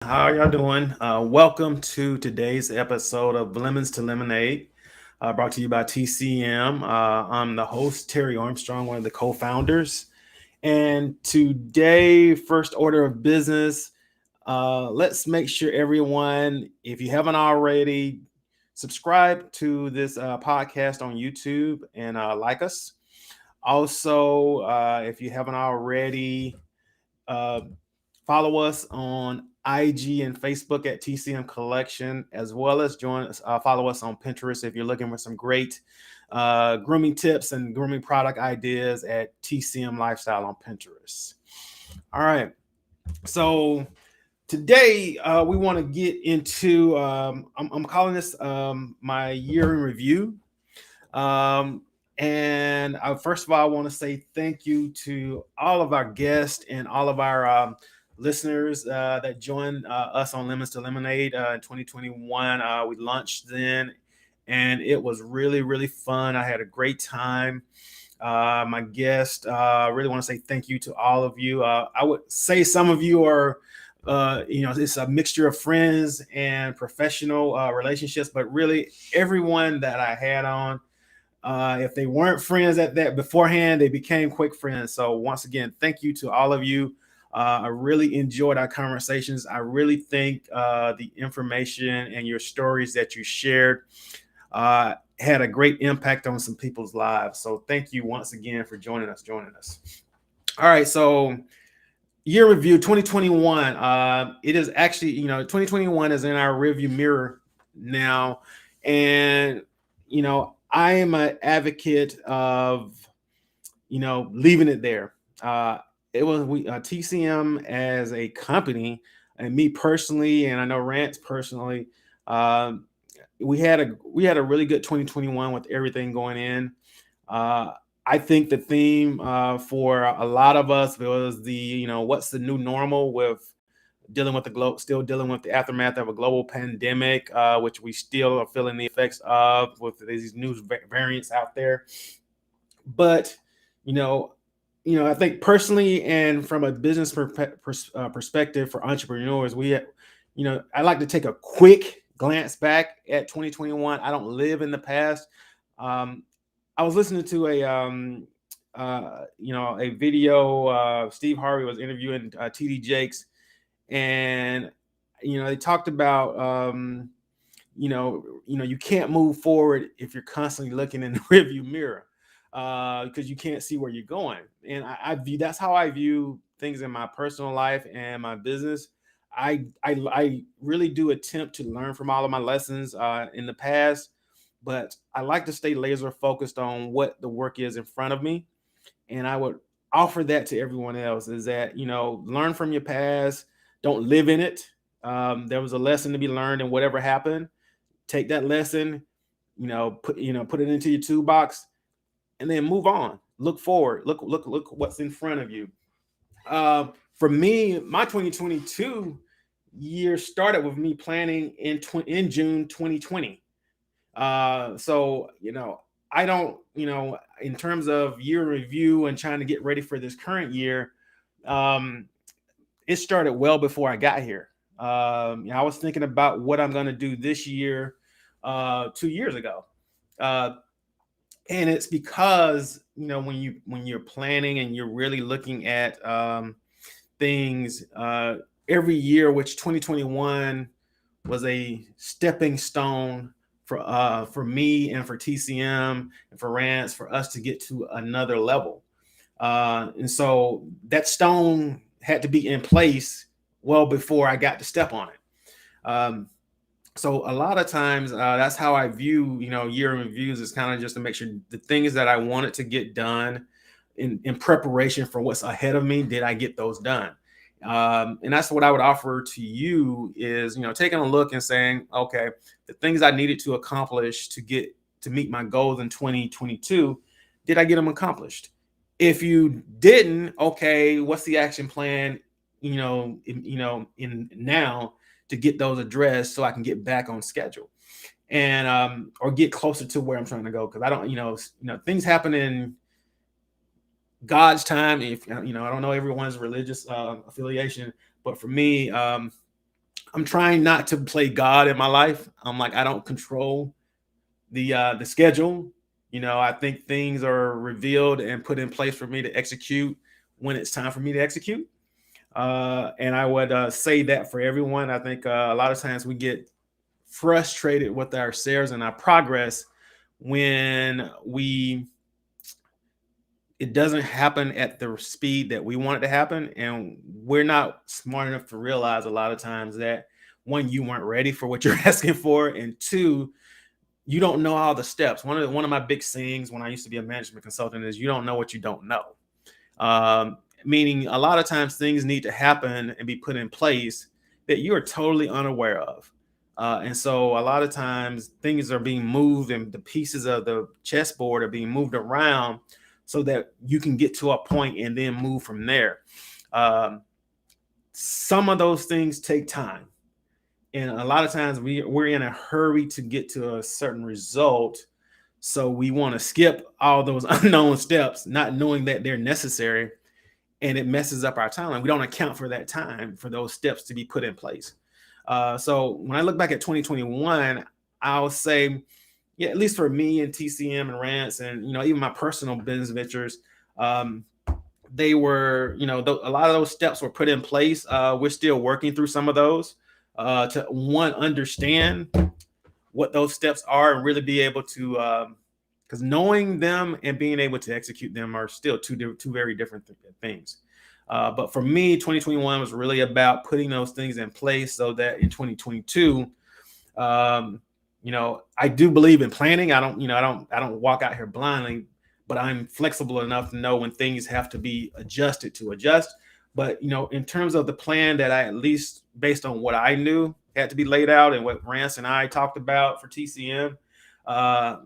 How y'all doing? Welcome to today's episode of Lemons to Lemonade, brought to you by TCM. I'm the host, Terry Armstrong, one of the co-founders. And today, first order of business, let's make sure everyone, if you haven't already, subscribe to this podcast on YouTube and like us. Also, if you haven't already, uh, follow us on IG and Facebook at TCM Collection, as well as follow us on Pinterest if you're looking for some great grooming tips and grooming product ideas at TCM Lifestyle on Pinterest. All right, so today we want to get into. I'm calling this my year in review. Um, and first of all, I want to say thank you to all of our guests and all of our listeners that joined us on Lemons to Lemonade in 2021. We launched then, and it was really, really fun. I had a great time. My guest, really want to say thank you to all of you. I would say some of you are, it's a mixture of friends and professional relationships, but really everyone that I had on, if they weren't friends at that beforehand, they became quick friends. So once again, thank you to all of you. I really enjoyed our conversations. I really think the information and your stories that you shared had a great impact on some people's lives. So thank you once again for joining us. All right, so year review 2021. It is actually, 2021 is in our review mirror now, and I am an advocate of leaving it there. It was we TCM as a company, and me personally, and I know Rance personally. Um, we had a really good 2021 with everything going in. Uh, I think the theme for a lot of us was what's the new normal with dealing with still dealing with the aftermath of a global pandemic, which we still are feeling the effects of with these new variants out there. But you know, I think personally and from a business perspective for entrepreneurs, I like to take a quick glance back at 2021. I don't live in the past. Um, I was listening to a video. Steve Harvey was interviewing TD Jakes, and they talked about you can't move forward if you're constantly looking in the rearview mirror because you can't see where you're going. And I view that's how I view things in my personal life and my business. I really do attempt to learn from all of my lessons in the past, but I like to stay laser focused on what the work is in front of me. And I would offer that to everyone else is that, learn from your past, don't live in it. There was a lesson to be learned in whatever happened. Take that lesson, put it into your toolbox and then move on. Look forward. Look what's in front of you. For me, my 2022 year started with me planning in June 2020. So I don't, in terms of year review and trying to get ready for this current year, um, it started well before I got here. I was thinking about what I'm going to do this year, 2 years ago. Uh, and it's because when you're planning and you're really looking at things every year, which 2021 was a stepping stone for me and for TCM and for Rance for us to get to another level. And so that stone had to be in place well before I got to step on it. So a lot of times that's how I view year reviews is kind of just to make sure the things that I wanted to get done in preparation for what's ahead of me, did I get those done? And that's what I would offer to you is taking a look and saying, okay, the things I needed to accomplish to meet my goals in 2022, did I get them accomplished? If you didn't, okay, what's the action plan in now to get those addressed so I can get back on schedule and or get closer to where I'm trying to go, because I don't things happen in God's time. If I don't know everyone's religious affiliation, but for me, I'm trying not to play God in my life. I'm like, I don't control the schedule. I think things are revealed and put in place for me to execute when it's time for me to execute. And I would say that for everyone. I think a lot of times we get frustrated with ourselves and our progress when it doesn't happen at the speed that we want it to happen, and we're not smart enough to realize a lot of times that, one, you weren't ready for what you're asking for, and two, you don't know all the steps. One of my big sayings when I used to be a management consultant is, you don't know what you don't know. Meaning a lot of times things need to happen and be put in place that you are totally unaware of. And so a lot of times things are being moved and the pieces of the chessboard are being moved around so that you can get to a point and then move from there. Some of those things take time. And a lot of times we're in a hurry to get to a certain result. So we want to skip all those unknown steps, not knowing that they're necessary, and it messes up our timeline. We don't account for that time for those steps to be put in place. So when I look back at 2021, I'll say, yeah, at least for me and TCM and Rants and, even my personal business ventures, they were, a lot of those steps were put in place. We're still working through some of those to, one, understand what those steps are and really be able to, because knowing them and being able to execute them are still two very different things. But for me, 2021 was really about putting those things in place so that in 2022, I do believe in planning. I don't walk out here blindly, but I'm flexible enough to know when things have to be adjusted to adjust. But, in terms of the plan that I, at least based on what I knew, had to be laid out and what Rance and I talked about for TCM, are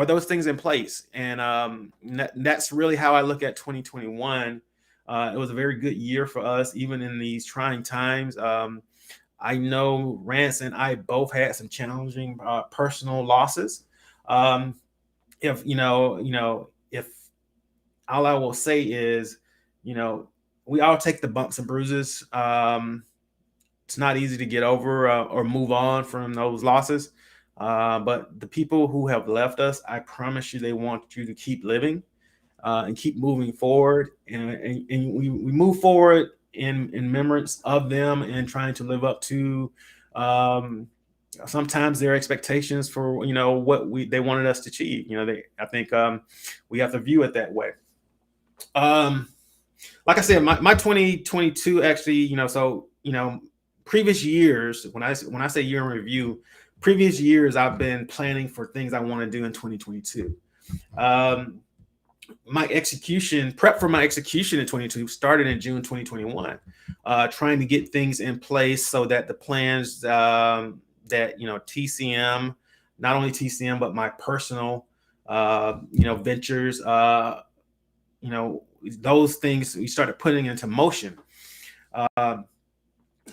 those things in place? And that's really how I look at 2021. It was a very good year for us, even in these trying times. I know Rance and I both had some challenging personal losses. If if all I will say is, we all take the bumps and bruises. It's not easy to get over or move on from those losses. But the people who have left us, I promise you, they want you to keep living and keep moving forward. And we move forward in remembrance of them and trying to live up to sometimes their expectations for, what they wanted us to achieve. I think we have to view it that way. Like I said, my 2022 actually, previous years, when I say year in review, previous years I've been planning for things I want to do in 2022. My prep for my execution in 2022 started in June 2021, trying to get things in place so that the plans that, TCM, not only TCM, but my personal, ventures, those things we started putting into motion.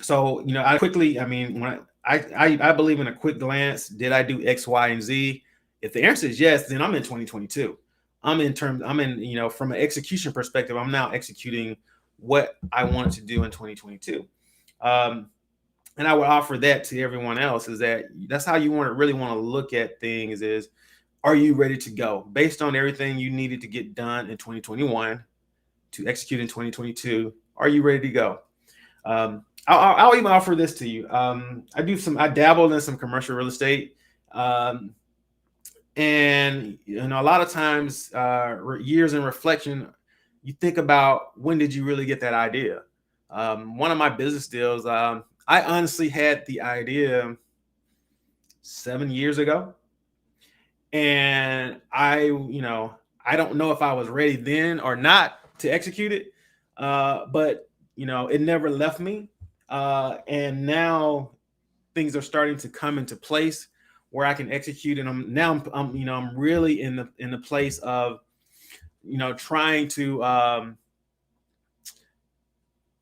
So, I quickly, when I believe in a quick glance, did I do X, Y, and Z? If the answer is yes, then I'm in 2022. From an execution perspective, I'm now executing what I wanted to do in 2022. And I would offer that to everyone else, is that's how you really want to look at things is, are you ready to go? Based on everything you needed to get done in 2021 to execute in 2022, are you ready to go? I'll even offer this to you. I dabbled in some commercial real estate. And a lot of times, years in reflection, you think about, when did you really get that idea? One of my business deals, I honestly had the idea 7 years ago, and I don't know if I was ready then or not to execute it, but it never left me, and now things are starting to come into place where I can execute, and I'm really in the place of trying to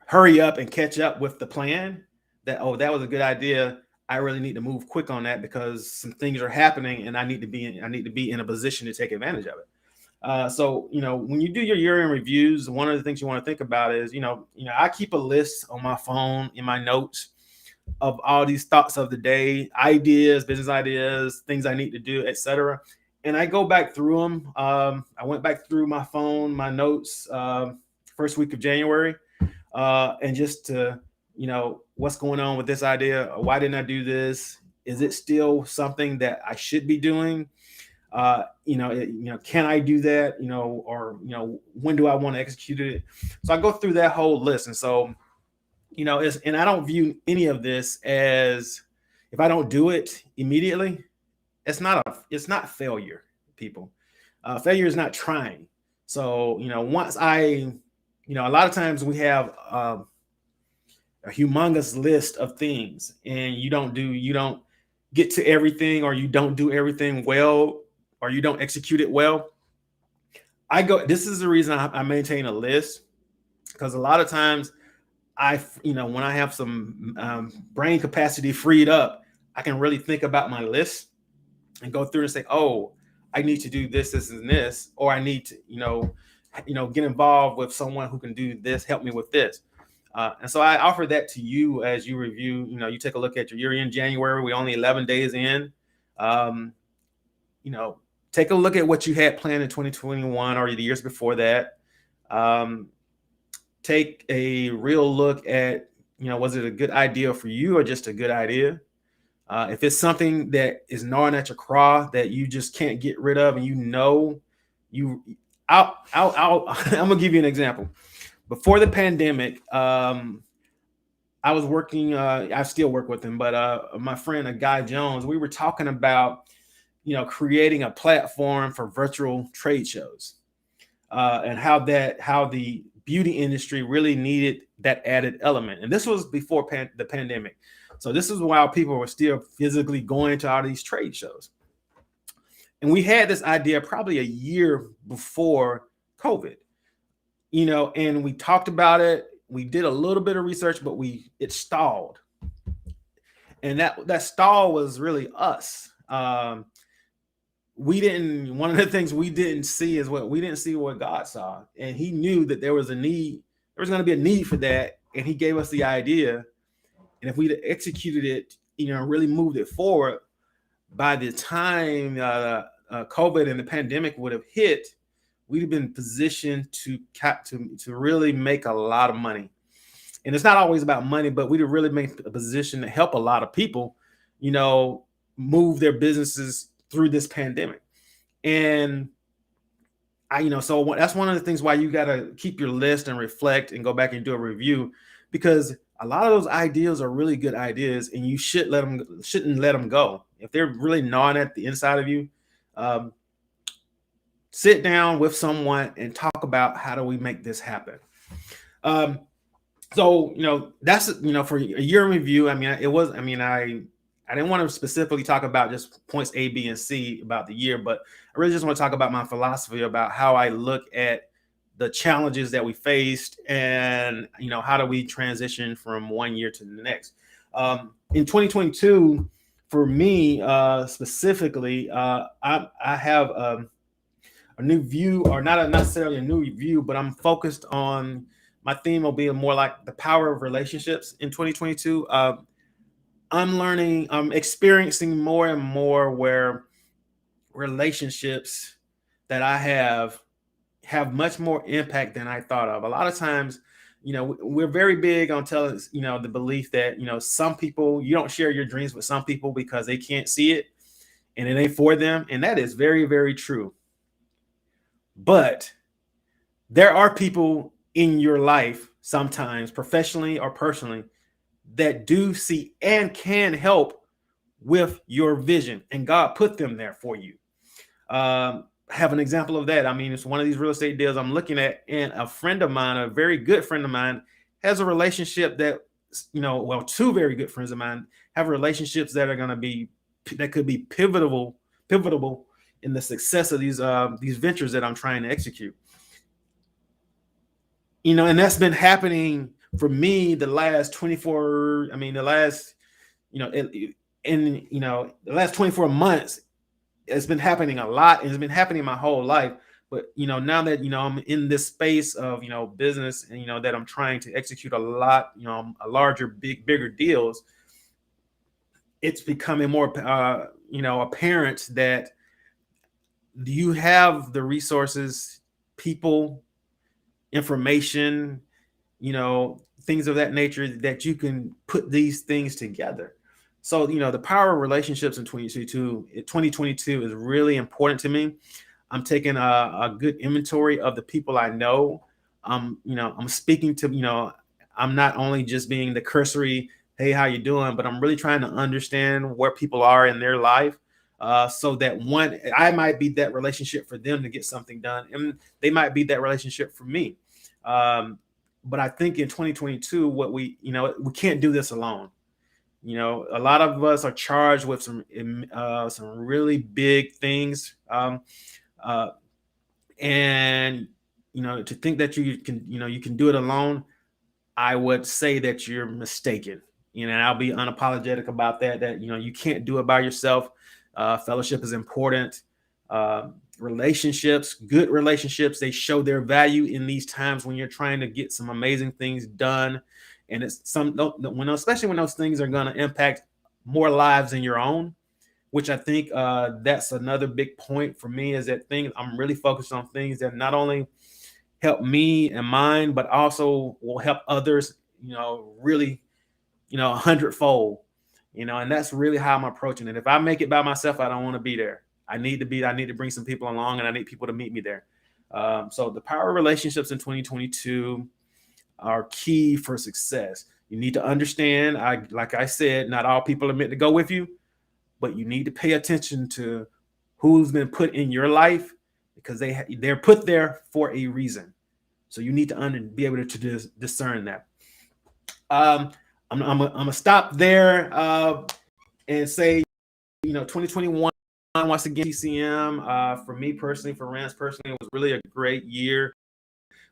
hurry up and catch up with the plan. That was a good idea. I really need to move quick on that because some things are happening, and I need to be in a position to take advantage of it. So when you do your year in reviews, one of the things you want to think about is I keep a list on my phone in my notes of all these thoughts of the day, ideas, business ideas, things I need to do, etc. And I go back through them. I went back through my phone, my notes, first week of January, and just to, what's going on with this idea? Why didn't I do this? Is it still something that I should be doing? Can I do that? Or when do I want to execute it? So I go through that whole list, and so and I don't view any of this as, if I don't do it immediately, it's not failure, people. Failure is not trying. So once a lot of times we have a humongous list of things, and you don't get to everything, or you don't do everything well, or you don't execute it well. This is the reason I maintain a list, because a lot of times when I have some brain capacity freed up, I can really think about my list and go through and say, oh, I need to do this, this, and this, or I need to, get involved with someone who can do this, help me with this. And so I offer that to you as you review. You take a look at your year in January. We're only 11 days in. Take a look at what you had planned in 2021 or the years before that. Take a real look at, was it a good idea for you or just a good idea? If it's something that is gnawing at your craw that you just can't get rid of, and I'm gonna give you an example. Before the pandemic, I was working. I still work with him, but my friend, Guy Jones, we were talking about, creating a platform for virtual trade shows, and how the beauty industry really needed that added element. And this was before the pandemic. So this is while people were still physically going to all these trade shows. And we had this idea probably a year before COVID, and we talked about it. We did a little bit of research, but it stalled. And that stall was really us. One of the things we didn't see is what God saw. And he knew that there was a need. There was going to be a need for that. And he gave us the idea. And if we'd executed it, really moved it forward, by the time COVID and the pandemic would have hit, we'd have been positioned to really make a lot of money. And it's not always about money, but we'd have really made a position to help a lot of people, move their businesses through this pandemic. And so that's one of the things why you got to keep your list and reflect and go back and do a review, because a lot of those ideas are really good ideas, and you shouldn't let them go. If they're really gnawing at the inside of you, sit down with someone and talk about, how do we make this happen? So that's for a year in review. I didn't want to specifically talk about just points A, B, and C about the year, but I really just want to talk about my philosophy about how I look at the challenges that we faced, and how do we transition from one year to the next. In 2022, for me specifically, I have a new view, or not necessarily a new view, but I'm focused on, my theme will be more like the power of relationships in 2022. I'm experiencing more and more where relationships that I have much more impact than I thought of. A lot of times, we're very big on telling, the belief that, some people, you don't share your dreams with some people because they can't see it and it ain't for them. And that is very, very true. But there are people in your life, sometimes professionally or personally, that do see and can help with your vision, and God put them there for you. Have an example of that. It's one of these real estate deals I'm looking at, and a friend of mine, a very good friend of mine, has a relationship that, two very good friends of mine have relationships that could be pivotal in the success of these ventures that I'm trying to execute. And that's been happening for me the last 24 months. It's been happening a lot, and it's been happening my whole life. But now that I'm in this space of business, and that I'm trying to execute a lot, a larger, bigger deals, it's becoming more, apparent that you have the resources, people, information, things of that nature that you can put these things together. So, the power of relationships in 2022 is really important to me. I'm taking a good inventory of the people I know. I'm speaking to, I'm not only just being the cursory, hey, how you doing, but I'm really trying to understand where people are in their life. So that I might be that relationship for them to get something done, and they might be that relationship for me. But I think in 2022, we can't do this alone. A lot of us are charged with some really big things, and to think that you can do it alone, I would say that you're mistaken. And I'll be unapologetic about that. That you can't do it by yourself. Fellowship is important. Relationships, good relationships, they show their value in these times when you're trying to get some amazing things done. And it's especially when those things are going to impact more lives than your own, which I think that's another big point for me, is that I'm really focused on things that not only help me and mine, but also will help others, really, a hundredfold, and that's really how I'm approaching it. If I make it by myself, I don't want to be there. I need to bring some people along, and I need people to meet me there. So the power of relationships in 2022 are key for success. You need to understand, like I said, not all people are meant to go with you, but you need to pay attention to who's been put in your life, because they're put there for a reason. So you need to be able to discern that. I'm gonna stop there and say, 2021, once again, TCM, for me personally, for Rance personally, it was really a great year.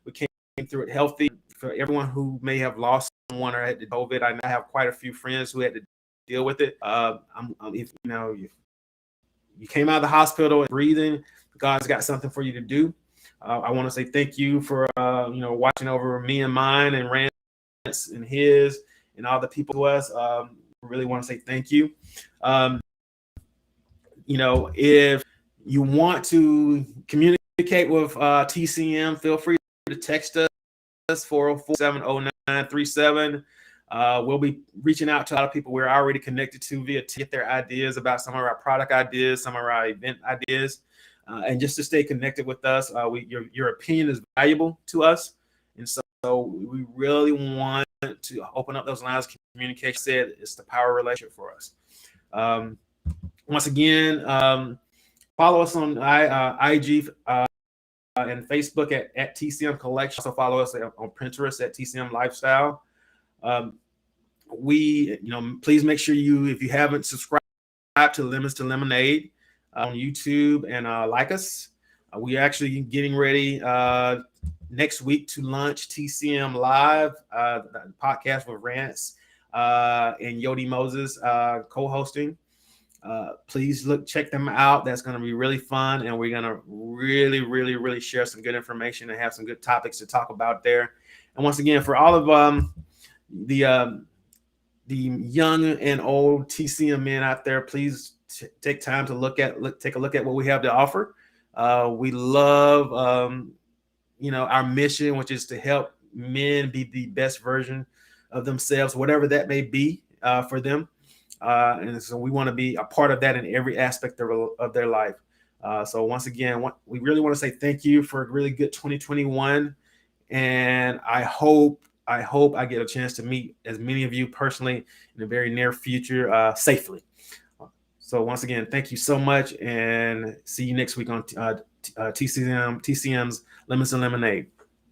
We came through it healthy. For everyone who may have lost someone or had COVID, I now have quite a few friends who had to deal with it. If you came out of the hospital and breathing, God's got something for you to do. I want to say thank you for watching over me and mine, and Rance and his, and all the people to us. Really want to say thank you. If you want to communicate with TCM, feel free to text us 404-709-37. We'll be reaching out to a lot of people we're already connected to via to get their ideas about some of our product ideas, some of our event ideas, and just to stay connected with us. Your opinion is valuable to us, and so we really want to open up those lines of communication. Said it's the power relationship for us. Once again, follow us on IG and Facebook at TCM Collection. Also follow us on Pinterest at TCM Lifestyle. Please make sure if you haven't subscribed to Lemons to Lemonade on YouTube, and like us. We're actually getting ready next week to launch TCM Live, the podcast with Rance and Yodi Moses co-hosting. Please check them out. That's going to be really fun, and we're going to really, really, really share some good information and have some good topics to talk about there. And once again, for all of the young and old TCM men out there, please take time to take a look at what we have to offer. We love our mission, which is to help men be the best version of themselves, whatever that may be for them. And so we want to be a part of that in every aspect of their life. So once again, we really want to say thank you for a really good 2021. And I hope I get a chance to meet as many of you personally in the very near future safely. So once again, thank you so much, and see you next week on TCM's Lemons and Lemonade.